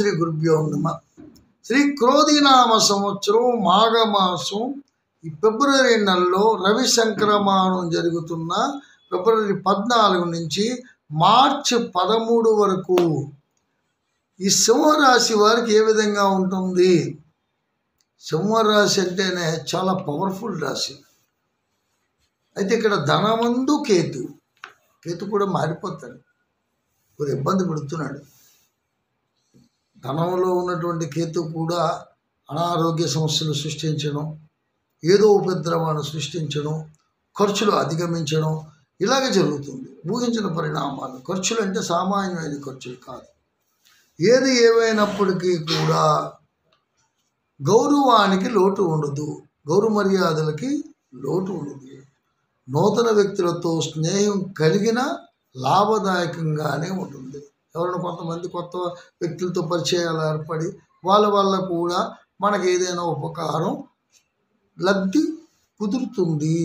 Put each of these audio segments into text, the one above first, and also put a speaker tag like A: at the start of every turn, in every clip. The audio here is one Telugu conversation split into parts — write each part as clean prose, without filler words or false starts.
A: శ్రీ గురుభ్యో నమః. శ్రీ క్రోధినామ సంవత్సరం మాఘమాసం ఈ ఫిబ్రవరి నెలలో రవి సంక్రమణం జరుగుతున్న ఫిబ్రవరి 14 నుంచి మార్చి 13 వరకు ఈ సింహరాశి వారికి ఏ విధంగా ఉంటుంది? సింహరాశి అంటేనే చాలా పవర్ఫుల్ రాశి. అయితే ఇక్కడ ధనవంతు కేతు కూడా మారిపోతాడు, కొద్ది ఇబ్బంది పెడుతున్నాడు. ధనంలో ఉన్నటువంటి కేతు కూడా అనారోగ్య సమస్యలు సృష్టించడం, ఏదో ఉపద్రవాన్ని సృష్టించడం, ఖర్చులు అధిగమించడం ఇలాగే జరుగుతుంది. ఊహించిన పరిణామాలు. ఖర్చులు అంటే సామాన్యమైన ఖర్చులు కాదు. ఏది ఏమైనప్పటికీ కూడా గౌరవానికి లోటు ఉండదు, గౌరవ మర్యాదలకి లోటు ఉండదు. నూతన వ్యక్తులతో స్నేహం కలిగిన లాభదాయకంగానే ఉంటుంది. ఎవరైనా కొంతమంది కొత్త వ్యక్తులతో పరిచయాలు ఏర్పడి వాళ్ళ వల్ల కూడా మనకి ఏదైనా ఉపకారం లబ్ధి కుదురుతుంది.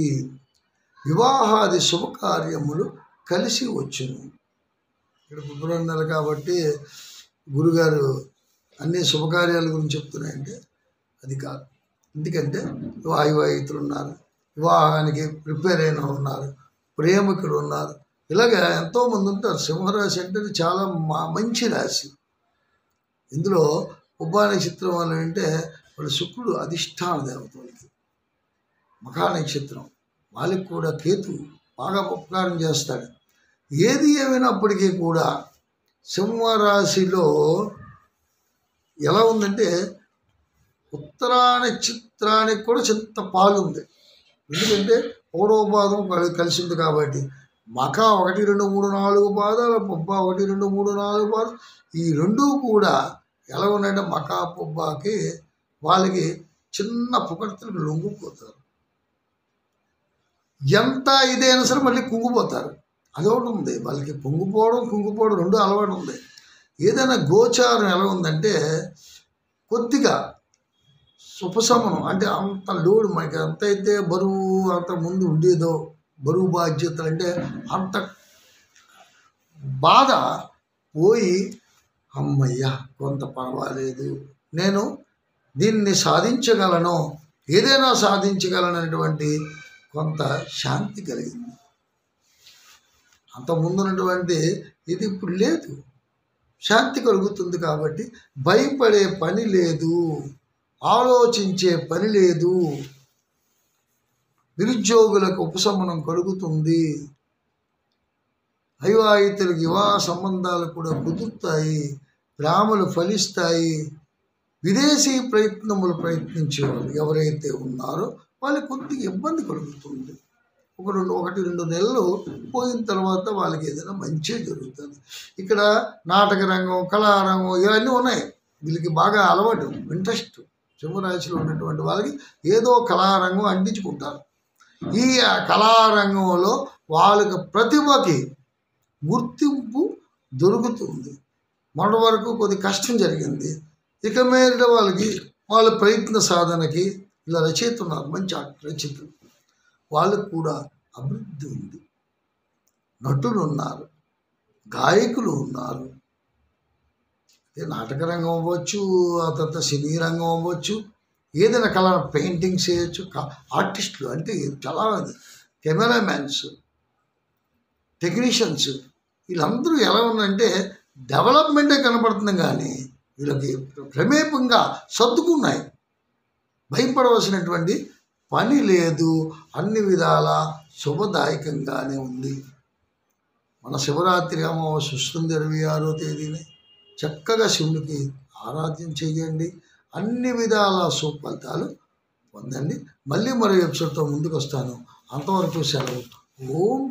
A: వివాహాది శుభకార్యములు కలిసి వచ్చును. ఇక్కడ ఫిబ్రవరి నెల కాబట్టి గురుగారు అన్ని శుభకార్యాల గురించి చెప్తున్నాయంటే అది కాదు. ఎందుకంటే వాయువాహితులు ఉన్నారు, వివాహానికి ప్రిపేర్ అయిన ఉన్నారు, ప్రేమికులు ఉన్నారు, ఇలాగ ఎంతోమంది ఉంటారు. సింహరాశి అంటే చాలా మంచి రాశి. ఇందులో ఉబ్బా నక్షత్రం వల్ల అంటే వాళ్ళు శుక్రుడు అధిష్టాన దేవత. వాళ్ళకి మఖా నక్షత్రం, వాళ్ళకి కూడా కేతు బాగా ఉపకారం చేస్తాడు. ఏది ఏమైనప్పటికీ కూడా సింహరాశిలో ఎలా ఉందంటే ఉత్తరా నక్షత్రానికి కూడా చింత పాలు ఉంది. ఎందుకంటే 3వ పాదం కలిసింది కాబట్టి మఖ 1, 2, 3, 4 పాదాలు, పుబ్బ 1, 2, 3, 4 పాదాలు, ఈ రెండూ కూడా ఎలా ఉన్నాయంటే మఖ పుబ్బకి వాళ్ళకి చిన్న పొగడ్తలకు లొంగిపోతారు. ఎంత ఇదైనా సరే మళ్ళీ కుంగిపోతారు. అదొకటి ఉంది వాళ్ళకి. కుంగిపోవడం రెండు అలవాటు ఉంది. ఏదైనా గోచారం ఎలా ఉందంటే కొద్దిగా ఉపశమనం, అంటే అంత లోడ్ మనకి ఎంతైతే బరువు అంత ముందు ఉండేదో, బరువు బాధ్యతలు అంటే అంత బాధ పోయి అమ్మయ్య కొంత పర్వాలేదు, నేను దీన్ని సాధించగలను, ఏదైనా సాధించగలనటువంటి కొంత శాంతి కలిగింది. అంత ముందున్నటువంటి ఇది ఇప్పుడు లేదు. శాంతి కలుగుతుంది కాబట్టి భయపడే పని లేదు, ఆలోచించే పని లేదు. నిరుద్యోగులకు ఉపశమనం కలుగుతుంది. అవివాహితులకు వివాహ సంబంధాలు కూడా కుదురుతాయి, ప్రేమలు ఫలిస్తాయి. విదేశీ ప్రయత్నించే వాళ్ళు ఎవరైతే ఉన్నారో వాళ్ళకి కొద్దిగా ఇబ్బంది కలుగుతుంది. 1-2 నెలలు పోయిన తర్వాత వాళ్ళకి ఏదైనా మంచి జరుగుతుంది. ఇక్కడ నాటక రంగం, కళారంగం ఇవన్నీ ఉన్నాయి. వీళ్ళకి బాగా అలవాటు, ఇంట్రెస్ట్. సింహరాశిలో ఉన్నటువంటి వాళ్ళకి ఏదో కళారంగం అందించుకుంటారు. ఈ కళారంగంలో వాళ్ళకి ప్రతిభకి గుర్తింపు దొరుకుతుంది. మొన్నటి వరకు కొద్ది కష్టం జరిగింది. ఇక మీద వాళ్ళకి వాళ్ళ ప్రయత్న సాధనకి ఇలా రచయిత ఉన్నారు, మంచి రచయితలు, వాళ్ళకు కూడా అభివృద్ధి ఉంది. నటులు ఉన్నారు, గాయకులు ఉన్నారు. నాటక రంగం అవ్వచ్చు, ఆ తర్వాత సినీ రంగం అవ్వచ్చు, ఏదైనా కళ, పెయింటింగ్స్ చేయొచ్చు. ఆర్టిస్టులు అంటే చాలామంది, కెమెరామ్యాన్స్, టెక్నీషియన్స్, వీళ్ళందరూ ఎలా ఉందంటే డెవలప్మెంటే కనపడుతుంది కానీ వీళ్ళకి ప్రమేపంగా సర్దుకున్నాయి. భయపడవలసినటువంటి పని లేదు. అన్ని విధాల శుభదాయకంగానే ఉంది. మన శివరాత్రి అమావాస్య వస్తుంది 26వ తేదీని. చక్కగా శివునికి ఆరాధ్యం చేయండి. అన్ని విధాల సుఫలితాలు పొందండి. మళ్ళీ మరో ఎపిసోడ్తో ముందుకు వస్తాను. అంతవరకు సెలవు. ఓం